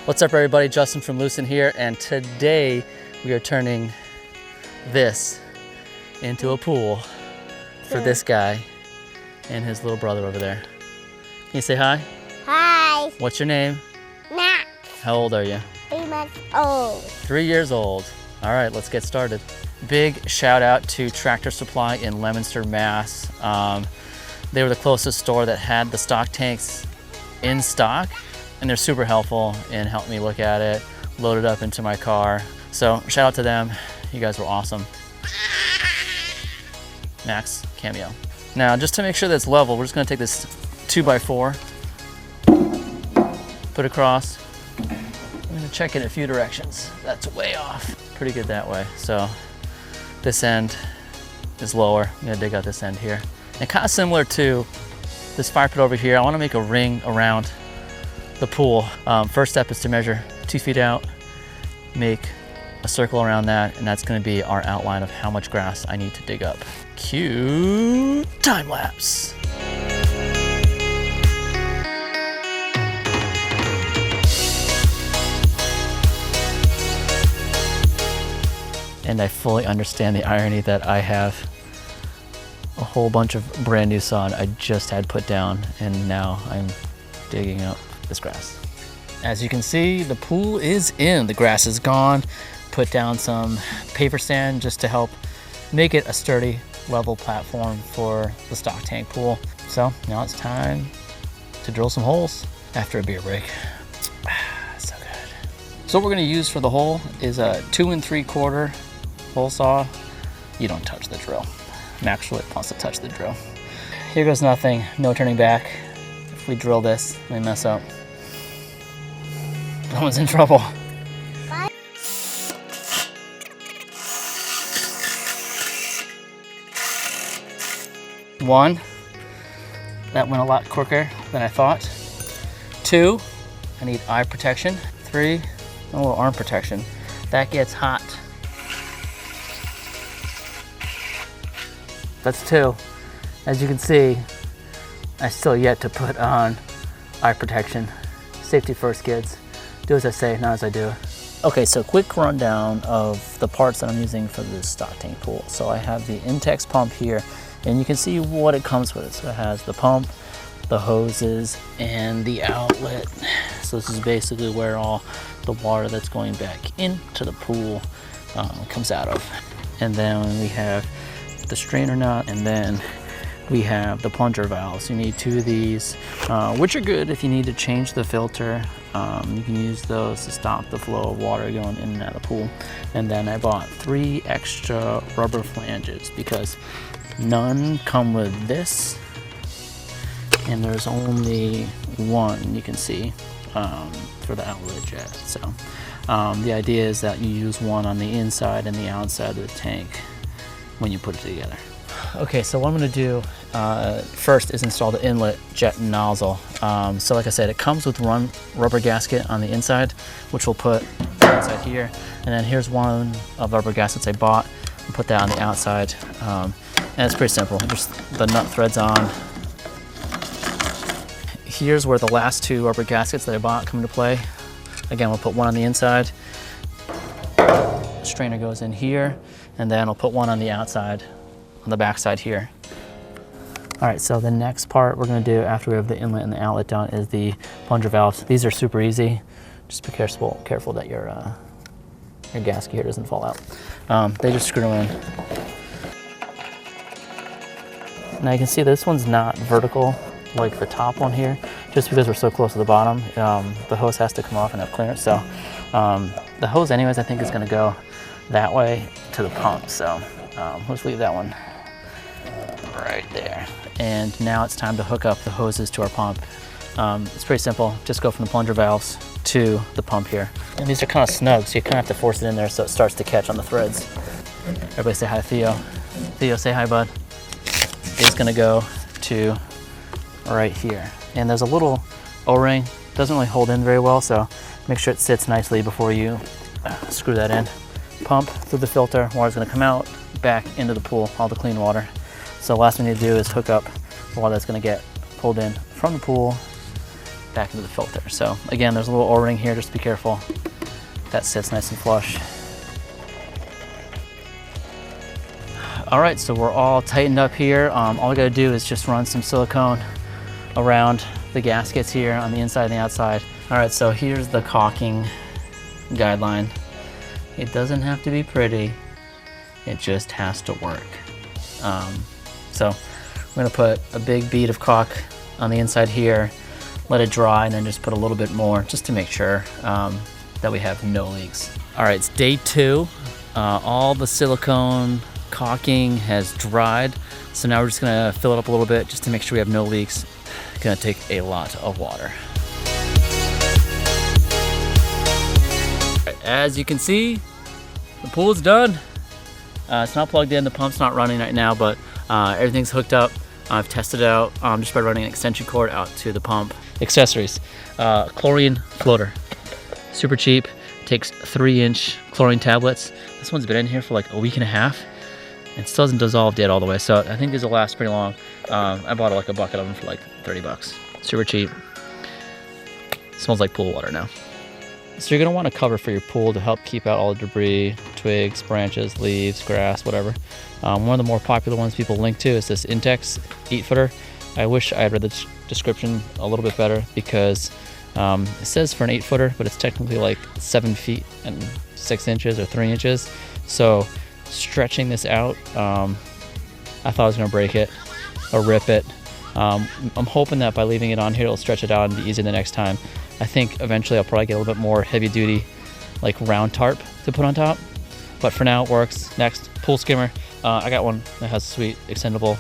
What's up everybody, Justin from Lucent here, and today we are turning this into a pool for this guy and his little brother over there. Can you say hi? Hi. What's your name? Matt. How old are you? 3 months old. 3 years old. All right, let's get started. Big shout out to Tractor Supply in Leominster, Mass. They were the closest store that had the stock tanks in stock, and they're super helpful in helping me look at it, load it up into my car. So shout out to them. You guys were awesome. Max, cameo. Now, just to make sure that it's level, we're just gonna take this 2x4, put across. I'm gonna check it a few directions. That's way off. Pretty good that way. So this end is lower. I'm gonna dig out this end here. And kind of similar to this fire pit over here, I wanna make a ring around the pool. First step is to measure 2 feet out, make a circle around that, and that's gonna be our outline of how much grass I need to dig up. Cue time lapse. And I fully understand the irony that I have a whole bunch of brand new sod I just had put down, and now I'm digging up this grass. As you can see, the pool is in. The grass is gone. Put down some paper sand just to help make it a sturdy, level platform for the stock tank pool. So now it's time to drill some holes after a beer break. So good. So what we're gonna use for the hole is a 2 3/4 hole saw. You don't touch the drill. Max really wants to touch the drill. Here goes nothing, no turning back. If we drill this, we mess up, no one's in trouble. One, that went a lot quicker than I thought. 2, I need eye protection. 3, a little arm protection. That gets hot. That's 2. As you can see, I still yet to put on eye protection. Safety first, kids. Do as I say, not as I do. Okay, so quick rundown of the parts that I'm using for this stock tank pool. So I have the Intex pump here, and you can see what it comes with. So it has the pump, the hoses, and the outlet. So this is basically where all the water that's going back into the pool comes out of. And then we have the strainer nut, and then we have the plunger valves. You need 2 of these, which are good if you need to change the filter. You can use those to stop the flow of water going in and out of the pool. And then I bought 3 extra rubber flanges because none come with this, and there's only one you can see for the outlet jet. So the idea is that you use one on the inside and the outside of the tank when you put it together. Okay, so what I'm gonna do first is install the inlet jet nozzle. So like I said, it comes with one rubber gasket on the inside, which we'll put inside here. And then here's one of the rubber gaskets I bought, and put that on the outside. And it's pretty simple, just the nut threads on. Here's where the last 2 rubber gaskets that I bought come into play. Again, we'll put one on the inside. The strainer goes in here, and then I'll put one on the outside, on the back side here. All right, so the next part we're gonna do after we have the inlet and the outlet done is the plunger valves. These are super easy. Just be careful that your gasket here doesn't fall out. They just screw in. Now you can see this one's not vertical like the top one here, just because we're so close to the bottom. The hose has to come off and have clearance. So the hose anyways, I think is gonna go that way to the pump. So let's leave that one right there. And now it's time to hook up the hoses to our pump. It's pretty simple. Just go from the plunger valves to the pump here. And these are kind of snug, so you kind of have to force it in there so it starts to catch on the threads. Everybody say hi to Theo. Theo, say hi, bud. It's gonna go to right here. And there's a little O-ring. Doesn't really hold in very well, so make sure it sits nicely before you screw that in. Pump through the filter, water's gonna come out, back into the pool, all the clean water. So last thing we need to do is hook up the water that's gonna get pulled in from the pool back into the filter. So again, there's a little O-ring here, just be careful. That sits nice and flush. All right, so we're all tightened up here. All I gotta do is just run some silicone around the gaskets here on the inside and the outside. All right, so here's the caulking guideline. It doesn't have to be pretty, it just has to work. So I'm gonna put a big bead of caulk on the inside here, let it dry, and then just put a little bit more just to make sure that we have no leaks. All right, it's day 2. All the silicone caulking has dried. So now we're just gonna fill it up a little bit just to make sure we have no leaks. It's gonna take a lot of water. As you can see, the pool is done. It's not plugged in, the pump's not running right now, but everything's hooked up. I've tested it out just by running an extension cord out to the pump. Accessories, chlorine floater, super cheap. Takes 3-inch chlorine tablets. This one's been in here for like a week and a half and still hasn't dissolved yet all the way. So I think these will last pretty long. I bought like a bucket of them for like 30 bucks. Super cheap. Smells like pool water now. So you're gonna want a cover for your pool to help keep out all the debris, twigs, branches, leaves, grass, whatever. One of the more popular ones people link to is this Intex 8-footer. I wish I had read the description a little bit better because it says for an 8-footer, but it's technically like 7 feet and 6 inches or 3 inches. So stretching this out, I thought I was gonna break it or rip it. I'm hoping that by leaving it on here, it'll stretch it out and be easier the next time. I think eventually I'll probably get a little bit more heavy duty, like round tarp to put on top. But for now it works. Next, pool skimmer. I got one that has a sweet extendable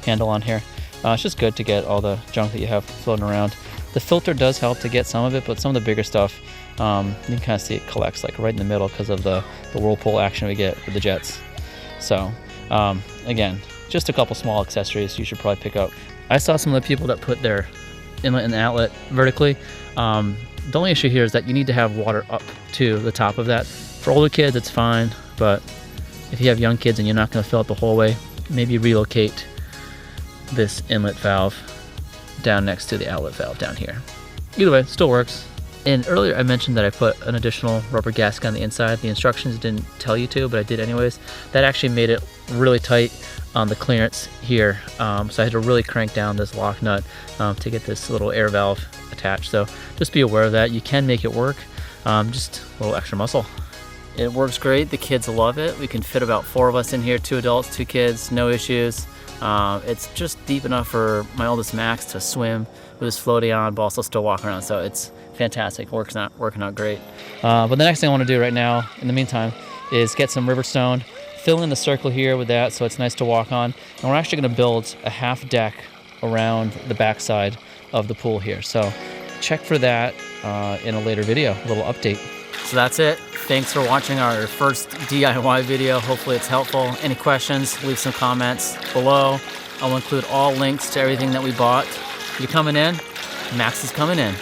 handle on here. It's just good to get all the junk that you have floating around. The filter does help to get some of it, but some of the bigger stuff, you can kind of see it collects like right in the middle because of the whirlpool action we get with the jets. So again, just a couple small accessories you should probably pick up. I saw some of the people that put their inlet and outlet vertically. The only issue here is that you need to have water up to the top of that. For older kids, it's fine, but if you have young kids and you're not going to fill it the whole way, maybe relocate this inlet valve down next to the outlet valve down here. Either way, it still works. And earlier I mentioned that I put an additional rubber gasket on the inside. The instructions didn't tell you to, but I did anyways. That actually made it really tight on the clearance here. So I had to really crank down this lock nut to get this little air valve attached. So just be aware of that. You can make it work, just a little extra muscle. It works great. The kids love it. We can fit about 4 of us in here, 2 adults, 2 kids, no issues. It's just deep enough for my oldest Max to swim with his floaty on, but also still walk around. So it's fantastic. Working out great. But the next thing I want to do right now, in the meantime, is get some river stone, fill in the circle here with that so it's nice to walk on. And we're actually going to build a half deck around the backside of the pool here. So check for that in a later video, a little update. So that's it. Thanks for watching our first DIY video. Hopefully it's helpful. Any questions, leave some comments below. I'll include all links to everything that we bought. You coming in? Max is coming in.